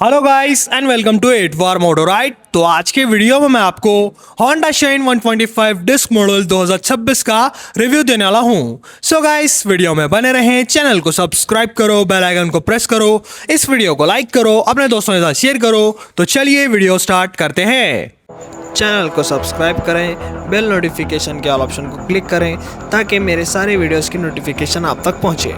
Hello guys and welcome to इट वार moto ride. तो आज के वीडियो में मैं आपको Honda Shine 125 डिस्क मॉडल 2026 का रिव्यू देने वाला हूं। सो गाइस वीडियो में बने रहें, चैनल को सब्सक्राइब करो, बेल आइकन को प्रेस करो, इस वीडियो को लाइक करो, अपने दोस्तों के साथ शेयर करो। तो चलिए वीडियो स्टार्ट करते हैं। चैनल को सब्सक्राइब करें, बेल नोटिफिकेशन के ऑल ऑप्शन को क्लिक करें ताकि मेरे सारे वीडियोस की नोटिफिकेशन आप तक पहुंचे।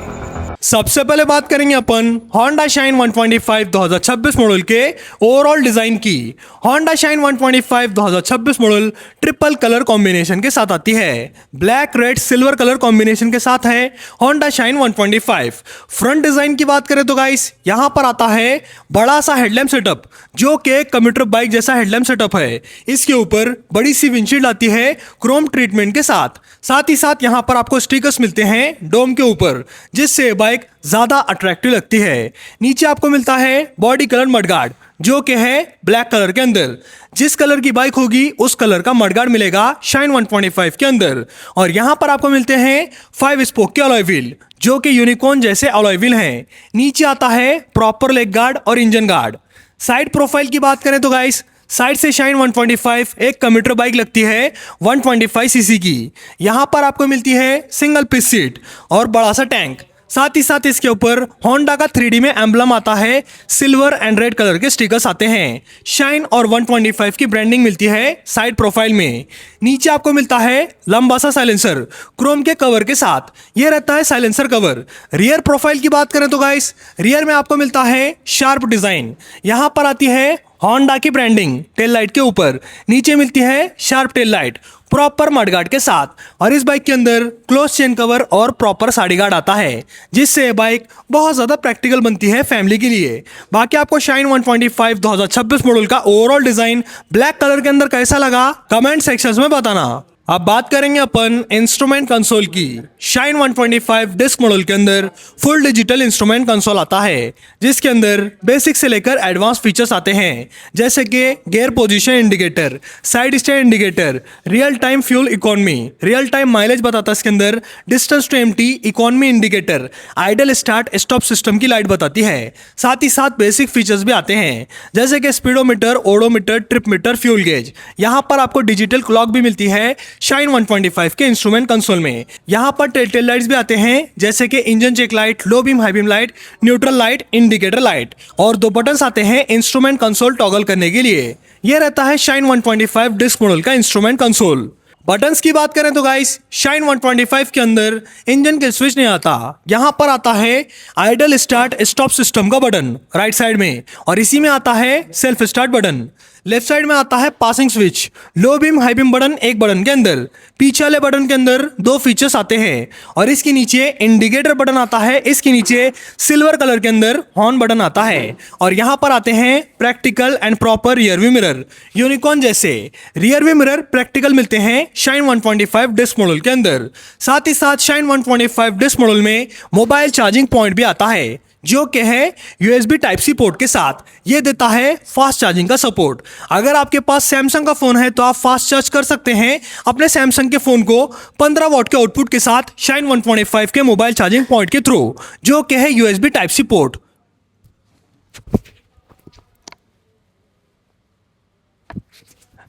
सबसे पहले बात करेंगे अपन Honda Shine 125 2026 मॉडल के ओवरऑल डिजाइन की। Honda Shine 125 2026 model triple colour combination के साथ आती है। Black, red, silver colour combination के साथ है Honda Shine 125। फ्रंट डिजाइन की बात करें तो गाइस यहां पर आता है बड़ा सा हेडलैम्प सेटअप, जो कि कम्यूटर बाइक जैसा हेडलैम्प सेटअप है। इसके ऊपर बड़ी सी विंडशील्ड आती है क्रोम ट्रीटमेंट के साथ ही साथ यहां पर आपको स्टिकर्स मिलते हैं डोम के ऊपर, जिससे बाइक ज्यादा अट्रैक्टिव लगती है। नीचे आपको मिलता है बॉडी कलर मडगार्ड, जो कि है ब्लैक कलर के अंदर। जिस कलर की बाइक होगी उस कलर का मडगार्ड मिलेगा Shine 125 के अंदर। और यहां पर आपको मिलते हैं 5 स्पोक के अलॉय व्हील, जो कि यूनिकॉर्न जैसे अलॉय व्हील हैं। नीचे आता है प्रॉपर लेग गार्ड और इंजन गार्ड। साइड प्रोफाइल की बात करें तो गाइस साइड से Shine 125 एक कम्यूटर बाइक लगती है 125 सीसी की। यहां पर आपको मिलती है सिंगल पीस सीट और बड़ा सा टैंक। साथ ही साथ इसके ऊपर होंडा का 3D में एम्बलम आता है, सिल्वर एंड रेड कलर के स्टिकर्स आते हैं। शाइन और 125 की ब्रांडिंग मिलती है साइड प्रोफाइल में। नीचे आपको मिलता है लंबा सा साइलेंसर क्रोम के कवर के साथ, यह रहता है साइलेंसर कवर। रियर प्रोफाइल की बात करें तो गाइस रियर में आपको मिलता है शार्प डिजाइन। यहां पर आती है होंडा की ब्रांडिंग टेल लाइट के ऊपर, नीचे मिलती है sharp tail light proper mudguard के साथ। और इस बाइक के अंदर क्लोज चेन कवर और प्रॉपर साड़ी गार्ड आता है, जिससे बाइक बहुत ज़्यादा प्रैक्टिकल बनती है फैमिली के लिए। बाकी आपको Shine 125 2026 मॉडल का ओवरऑल डिज़ाइन ब्लैक कलर के अंदर कैसा लगा कमेंट सेक्शन में बताना। अब बात करेंगे अपन इंस्ट्रूमेंट कंसोल की। Shine 125 डिस्क मॉडल के अंदर फुल डिजिटल इंस्ट्रूमेंट कंसोल आता है, जिसके अंदर बेसिक से लेकर एडवांस फीचर्स आते हैं, जैसे कि gear position indicator, side stand indicator, real time fuel economy, real time mileage बताता है इसके अंदर, distance to empty economy indicator, idle start stop system की लाइट बताती है। साथ ही साथ बेसिक फीचर्स भी आते हैं, जैसे कि speedometer, odometer, trip meter, fuel gauge. यहाँ पर आपको डिजिटल क्लॉक भी मिलती है Shine 125 के इंस्ट्रूमेंट कंसोल में। यहां पर टेल लाइट्स भी आते हैं, जैसे कि engine check light, low beam, high beam light, neutral light, indicator light. और 2 बटन्स आते हैं इंस्ट्रूमेंट कंसोल टॉगल करने के लिए। यह रहता है Shine 125 डिस्क मॉडल का इंस्ट्रूमेंट कंसोल। बटन्स की बात करें तो गाइस Shine 125 के अंदर इंजन के स्विच नहीं आता। यहां पर आता है आइडल स्टार्ट स्टॉप सिस्टम का बटन राइट साइड में, और इसी में आता है self start button. Left side में आता है पासिंग स्विच, लो बीम, हाई बीम बटन एक बटन के अंदर। पीछे वाले बटन के अंदर 2 फीचर्स आते हैं, और इसके नीचे इंडिकेटर बटन आता है, इसके नीचे सिल्वर कलर के अंदर हॉर्न बटन आता है। और यहाँ पर आते हैं practical and proper rear view mirror, unicorn जैसे रियर व्यू मिरर प्रैक्टिकल मिलते हैं Shine 125 डिस्क मॉडल के अंदर। साथ ही साथ Shine 125 डिस्क मॉडल में मोबाइल चार्जिंग पॉइंट भी आता है, जो कि है USB Type-C पोर्ट के साथ। ये देता है फास्ट चार्जिंग का सपोर्ट। अगर आपके पास सैमसंग का फोन है तो आप फास्ट चार्ज कर सकते हैं अपने सैमसंग के फोन को 15 वॉट के आउटपुट के साथ Shine 125 के मोबाइल चार्जिंग पॉइंट के थ्रू, जो कि है USB Type-C पोर्ट।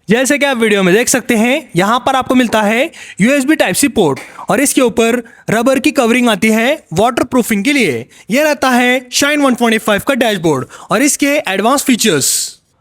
जैसे कि आप वीडियो में देख सकते हैं यहां पर आपको मिलता है USB Type-C पोर्ट, और इसके ऊपर रबर की कवरिंग आती है वाटर प्रूफिंग के लिए। यह रहता है Shine 125 का डैशबोर्ड और इसके एडवांस फीचर्स।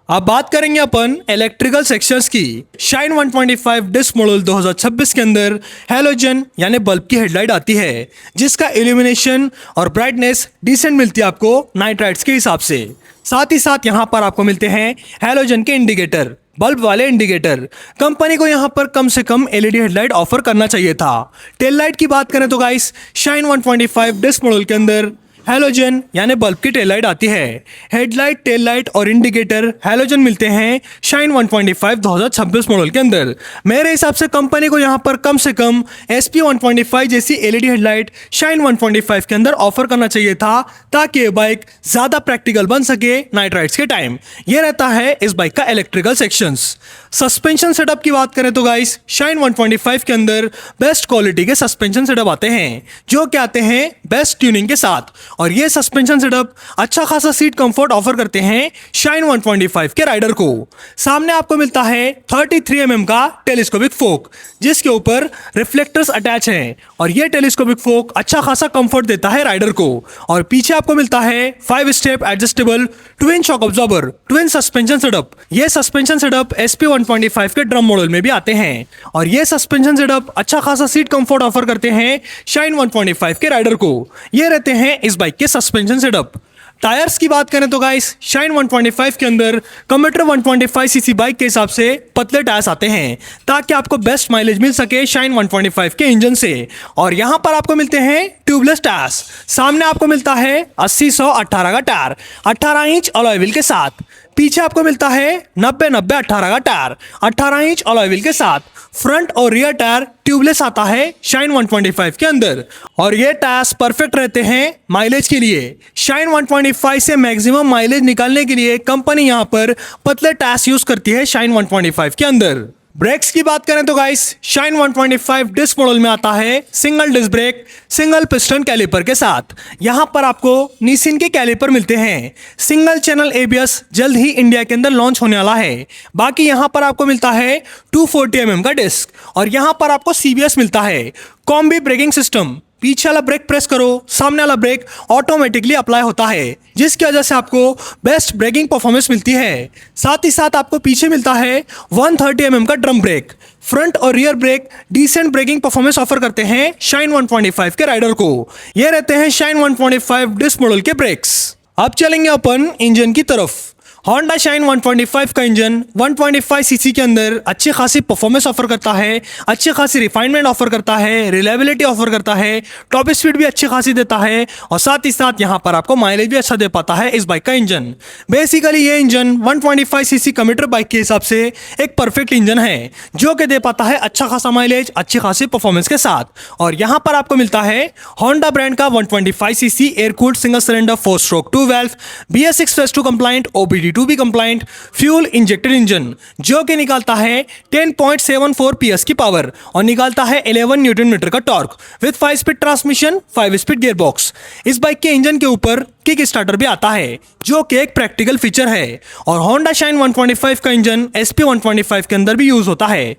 अब बात करेंगे अपन इलेक्ट्रिकल सेक्शंस की। Shine 125 डिस्क मॉडल 2026 के अंदर हैलोजन यानी बल्ब की हेडलाइट आती है, जिसका इल्यूमिनेशन और ब्राइटनेस डिसेंट मिलती है आपको नाइट राइड्स के हिसाब से। साथ ही साथ यहाँ पर आपको मिलते हैं हैलोजन के इंडिकेटर, बल्ब वाले इंडिकेटर। कंपनी को यहाँ पर कम से कम LED हेडलाइट ऑफर करना चाहिए था। टेल लाइट की बात करें तो गाइस Shine 125 डिस्क मॉडल के अंदर हैलोजन यानी बल्ब की टेल लाइट आती है। हेडलाइट, टेल लाइट और इंडिकेटर हैलोजन मिलते हैं Shine 125 2026 मॉडल के अंदर। मेरे हिसाब से कंपनी को यहाँ पर कम से कम SP 125 जैसी LED हेडलाइट Shine 125 के अंदर ऑफर करना चाहिए था, ताकि ये बाइक ज़्यादा प्रैक्टिकल बन सके नाइट राइड्स के टाइम। ये रहता है इस बाइक का इलेक्ट्रिकल सेक्शंस। सस्पेंशन सेटअप की बात करें तो गाइस शाइन 125 के अंदर बेस्ट क्वालिटी के सस्पेंशन सेटअप आते हैं जो कि आते हैं बेस्ट ट्यूनिंग के साथ। और ये सस्पेंशन सेटअप अच्छा खासा सीट कंफर्ट ऑफर करते हैं शाइन 125 के राइडर को। सामने आपको मिलता है 33 mm का टेलीस्कोपिक फोक जिसके ऊपर रिफ्लेक्टर्स अटैच हैं और ये टेलीस्कोपिक फोक अच्छा खासा कंफर्ट देता है राइडर को। और पीछे आपको मिलता है 5 step adjustable twin shock absorber twin suspension setup. ये सस्पेंशन सेटअप SP 125 के ड्रम मॉडल में भी आते हैं और ये सस्पेंशन सेटअप अच्छा खासा सीट कंफर्ट ऑफर करते हैं शाइन 125 के राइडर को। ये रहते हैं इस बाइक के सस्पेंशन सेटअप। टायर्स की बात करें तो गाइस शाइन 125 के अंदर कम्यूटर 125cc बाइक के हिसाब से पतले टायर्स आते हैं ताकि आपको बेस्ट माइलेज मिल सके शाइन 125 के इंजन से। और यहाँ पर आपको मिलते हैं ट्यूबलेस टायर्स। सामने आपको मिलता है 80-100-18 का टायर 18 इंच अलॉय व्हील के साथ। पीछे आपको मिलता है 90-90-18 का टायर 18 इंच अलॉय व्हील के साथ। फ्रंट और रियर टायर ट्यूबलेस आता है शाइन 125 के अंदर और ये टायर्स परफेक्ट रहते हैं माइलेज के लिए। शाइन 125 से मैक्सिमम माइलेज निकालने के लिए कंपनी यहाँ पर पतले टायर्स यूज करती है शाइन 125 के अंदर। ब्रेक्स की बात करें तो गाइस शाइन 125 डिस्क मॉडल में आता है single disc brake single piston caliper के साथ। यहाँ पर आपको निसिन के कैलिपर मिलते हैं। सिंगल चैनल ABS जल्द ही इंडिया के अंदर लॉन्च होने वाला है। बाकी यहाँ पर आपको मिलता है 240 mm का डिस्क और यहाँ पर आपको CBS मिलता है। कॉम्बी ब्रेकिंग सिस्टम, पीछे वाला ब्रेक प्रेस करो सामने वाला ब्रेक ऑटोमेटिकली अप्लाई होता है जिसकी वजह से आपको बेस्ट ब्रेकिंग परफॉर्मेंस मिलती है। साथ ही साथ आपको पीछे मिलता है 130 mm का ड्रम ब्रेक। फ्रंट और rear brake decent braking performance offer करते हैं शाइन 125 के राइडर को। ये रहते हैं शाइन 125 डिस्क मॉडल के ब्रेक्स। अब चलेंगे अपन इंजन की तरफ। होंडा शाइन 125 का इंजन 125cc के अंदर अच्छी खासी परफॉर्मेंस ऑफर करता है, अच्छी खासी रिफाइनमेंट ऑफर करता है, रिलायबिलिटी ऑफर करता है, टॉप स्पीड भी अच्छी खासी देता है और साथ ही साथ यहाँ पर आपको माइलेज भी अच्छा दे पाता है इस बाइक का इंजन। बेसिकली ये इंजन 125cc कम्यूटर बाइक के हिसाब से एक परफेक्ट इंजन है जो कि दे पाता है अच्छा खासा माइलेज अच्छी खासी परफॉर्मेंस के साथ। और यहाँ पर आपको मिलता है होंडा ब्रांड का 125cc air cooled single cylinder 4 stroke 2 valve BS6 Phase 2 compliant OBD2 compliant fuel injected engine जो कि निकालता है 10.74 PS की पावर और निकालता है 11 न्यूटन मीटर का torque with 5 speed transmission 5 speed gearbox. इस बाइक के इंजन के ऊपर किक स्टार्टर भी आता है जो कि एक प्रैक्टिकल फीचर है। और होंडा शाइन 125 का इंजन SP 125 के अंदर भी यूज होता है।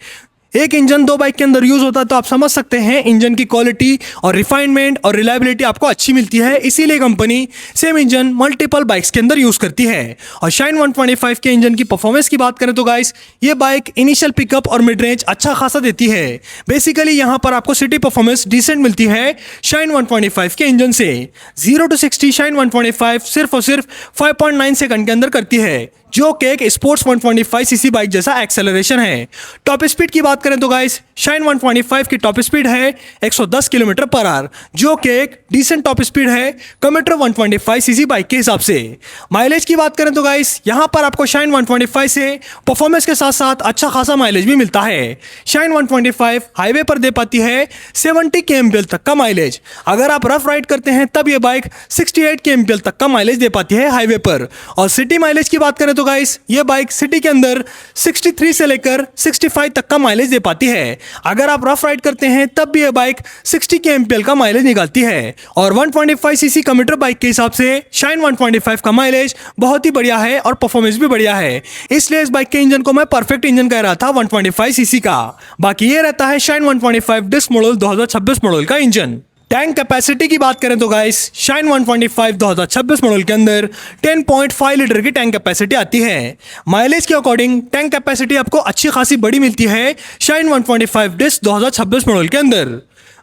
एक इंजन दो बाइक के अंदर यूज होता है तो आप समझ सकते हैं इंजन की क्वालिटी और रिफाइनमेंट और रिलायबिलिटी आपको अच्छी मिलती है। इसीलिए company same engine multiple bikes के अंदर यूज करती है। और शाइन 125 के इंजन की परफॉर्मेंस की बात करें तो गाइस ये बाइक इनिशियल पिकअप और मिड रेंज अच्छा खासा देती है। बेसिकली यहाँ पर आपको सिटी परफॉर्मेंस डिसेंट मिलती है शाइन 125 के इंजन से। 0 to 60 शाइन 125 सिर्फ और सिर्फ 5.9 सेकंड के अंदर करती है जो कि एक स्पोर्ट्स 125cc बाइक जैसा एक्सेलरेशन है। टॉप स्पीड की बात करें तो गाइस शाइन 125 की टॉप स्पीड है 110 किलोमीटर पर आवर जो कि एक डिसेंट टॉप स्पीड है कम्यूटर 125cc बाइक के हिसाब से। माइलेज की बात करें तो गाइस यहाँ पर आपको शाइन 125 से परफॉर्मेंस के साथ साथ अच्छा खासा माइलेज भी मिलता है। शाइन 125 हाईवे पर दे पाती है 70 kmpl तक का माइलेज। अगर आप रफ राइड करते हैं तब ये बाइक 68 kmpl तक का माइलेज दे पाती है हाईवे पर। और सिटी माइलेज की बात करें तो गाइस ये बाइक सिटी के अंदर 63 से लेकर 65 तक का माइलेज दे पाती है। अगर आप रफ राइड करते हैं तब भी ये बाइक 60 kmpl का माइलेज निकालती है। और 125cc कम्यूटर बाइक के हिसाब से शाइन 125 का माइलेज बहुत ही बढ़िया है और परफॉर्मेंस भी बढ़िया है। इसलिए इस बाइक के इंजन को मैं परफेक्ट इंजन कह रहा था 125cc का। बाकी ये रहता है शाइन 125 डिस्क मॉडल 2026 मॉडल का इंजन। टैंक कैपेसिटी की बात करें तो गाइस शाइन 125 2026 मॉडल के अंदर 10.5 लीटर की टैंक कैपेसिटी आती है। माइलेज के अकॉर्डिंग टैंक कैपेसिटी आपको अच्छी खासी बड़ी मिलती है शाइन 125 डिस्क 2026 मॉडल के अंदर।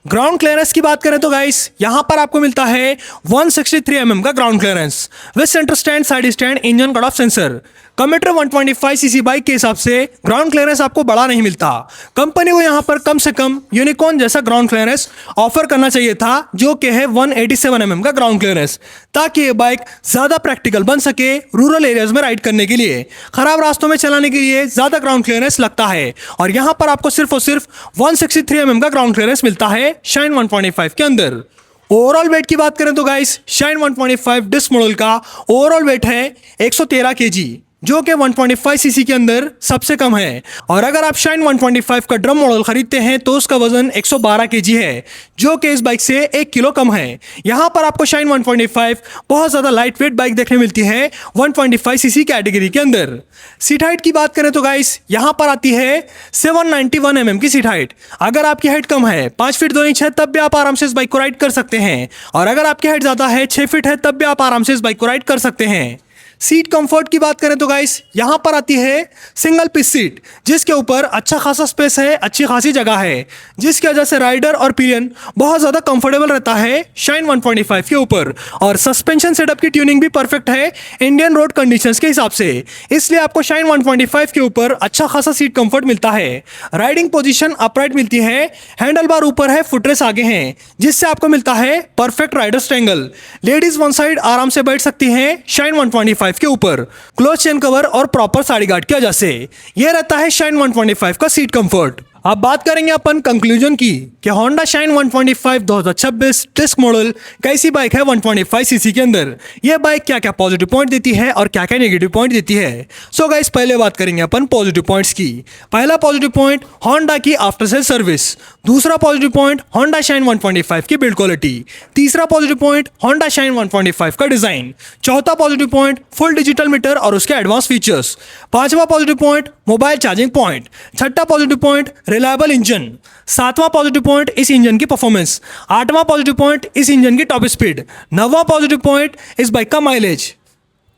ग्राउंड क्लियरेंस की बात करें तो गाइस यहां पर आपको मिलता है 163 mm का ground clearance with centre stand side stand engine cut off sensor. Commuter 125cc bike के हिसाब से ग्राउंड क्लियरेंस आपको बड़ा नहीं मिलता। कंपनी को यहां पर कम से कम यूनिकॉर्न जैसा ग्राउंड क्लियरेंस ऑफर करना चाहिए था जो कि है 187 mm का ग्राउंड क्लियरेंस ताकि ये बाइक ज्यादा प्रैक्टिकल बन सके रूरल एरियाज में राइड करने के लिए। खराब रास्तों में चलाने के लिए ज्यादा ग्राउंड क्लियरेंस लगता है और यहां पर आपको सिर्फ और सिर्फ 163 mm का ग्राउंड क्लियरेंस मिलता है शाइन 125 के अंदर। ओवरऑल वेट की बात करें तो गाइस शाइन 125 डिस्क मॉडल का ओवरऑल वेट है 113 kg जो कि 125 सीसी के अंदर सबसे कम है। और अगर आप शाइन 125 का ड्रम मॉडल खरीदते हैं तो उसका वजन 112 केजी है, जो कि इस बाइक से 1 किलो कम है। यहाँ पर आपको शाइन 125 बहुत ज़्यादा लाइट वेट बाइक देखने मिलती है 125 सीसी कैटेगरी के अंदर। सीट हाइट की बात करें तो गाइस यहाँ पर आती है 791 की सीट हाइट। अगर आपकी हाइट कम है 5 फीट 2 इंच है तब भी आप आराम से इस बाइक को राइड कर सकते हैं, और अगर आपकी हाइट ज़्यादा है 6 फीट है तब भी आप आराम से इस बाइक को राइड कर सकते हैं। सीट कंफर्ट की बात करें तो गाइस यहाँ पर आती है सिंगल पीस सीट, जिसके ऊपर अच्छा खासा स्पेस है, अच्छी खासी जगह है, जिसकी वजह से राइडर और पिलियन बहुत ज़्यादा कंफर्टेबल रहता है शाइन 125 के ऊपर। और सस्पेंशन सेटअप की ट्यूनिंग भी परफेक्ट है इंडियन रोड कंडीशंस के हिसाब से, इसलिए आपको शाइन 125 के ऊपर अच्छा खासा सीट कंफर्ट मिलता है। राइडिंग पोजीशन अपराइट मिलती है, हैंडल बार ऊपर है, फुटरेस्ट आगे हैं, जिससे आपको मिलता है perfect Riders angle. Ladies one side आराम से बैठ सकती हैं शाइन 125 के ऊपर क्लोज चेन कवर और प्रॉपर साइड गार्ड की वजह से। यह रहता है शाइन 125 का सीट कंफर्ट। अब बात करेंगे अपन कंक्लूजन की कि होंडा शाइन 125 2026 डिस्क मॉडल कैसी बाइक है 125 सीसी के अंदर। यह बाइक क्या क्या पॉजिटिव पॉइंट देती है और क्या क्या नेगेटिव पॉइंट देती है। सो गाइस पहले बात करेंगे अपन पॉजिटिव पॉइंट्स की। पहला पॉजिटिव पॉइंट होंडा की आफ्टर सेल सर्विस। दूसरा पॉजिटिव पॉइंट होंडा शाइन 125 की बिल्ड क्वालिटी। तीसरा पॉजिटिव पॉइंट होंडा शाइन 125 का डिजाइन। चौथा positive point full digital meter और उसके एडवांस फीचर्स। पांचवा positive point mobile charging point. छठा पॉजिटिव पॉइंट रिलायबल इंजन। सातवां पॉजिटिव पॉइंट इस इंजन की परफॉर्मेंस। आठवां पॉजिटिव पॉइंट इस इंजन की टॉप स्पीड। नौवां पॉजिटिव पॉइंट इस बाइक का माइलेज।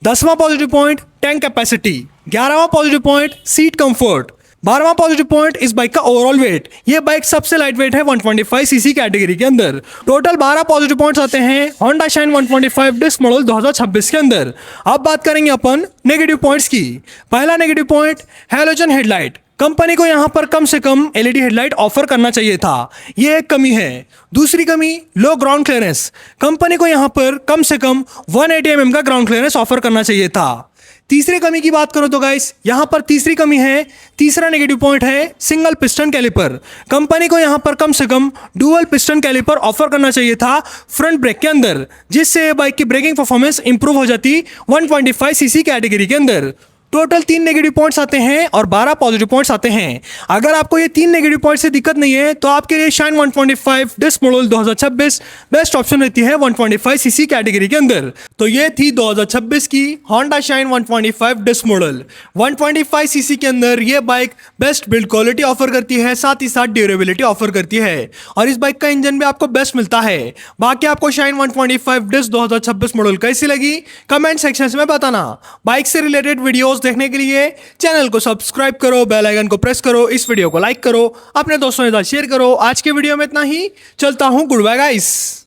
10वां पॉजिटिव पॉइंट टैंक कैपेसिटी। 11वां पॉजिटिव पॉइंट सीट कंफर्ट। 12वां पॉजिटिव पॉइंट इस बाइक का ओवरऑल वेट। ये बाइक सबसे लाइट वेट है 125 सीसी कैटेगरी के अंदर। टोटल 12 पॉजिटिव पॉइंट्स आते हैं होंडा शाइन 125 डिस्क मॉडल 2026 के अंदर। अब बात करेंगे अपन नेगेटिव पॉइंट्स की। पहला negative point halogen headlight. Company को यहाँ पर कम से कम एलईडी हेडलाइट ऑफर करना चाहिए था, ये एक कमी है। दूसरी कमी लो ग्राउंड क्लियरेंस। कंपनी को यहाँ पर कम से कम 180 का ग्राउंड क्लियरेंस ऑफर करना चाहिए था। तीसरी कमी की बात करो तो गाइस यहाँ पर तीसरी कमी है, तीसरा नेगेटिव पॉइंट है सिंगल पिस्टन कैलिपर। कंपनी को यहाँ पर कम से कम डुअल पिस्टन कैलिपर ऑफर करना चाहिए था फ्रंट ब्रेक के अंदर, जिससे बाइक की ब्रेकिंग परफॉर्मेंस इंप्रूव हो जाती 125 सीसी कैटेगरी के अंदर। टोटल 3 नेगेटिव पॉइंट्स आते हैं और 12 पॉजिटिव पॉइंट्स आते हैं। अगर आपको ये 3 नेगेटिव पॉइंट से दिक्कत नहीं है तो आपके लिए Shine 125 disc model 2026 best option रहती है 125 सीसी कैटेगरी के अंदर। तो ये थी 2026 की Honda Shine 125 disc model 125 CC के अंदर। ये bike best build quality offer करती है, साथ ही साथ ड्यूरेबिलिटी ऑफर करती है, और इस बाइक का इंजन भी आपको बेस्ट मिलता है। बाकी आपको शाइन 125 डिस्क 2026 मॉडल कैसी लगी कमेंट सेक्शन में बताना। बाइक से रिलेटेड वीडियोस देखने के लिए चैनल को सब्सक्राइब करो, बेल आइकन को प्रेस करो, इस वीडियो को लाइक करो, अपने दोस्तों के साथ शेयर करो। आज के वीडियो में इतना ही, चलता हूं, गुड बाय गाइस।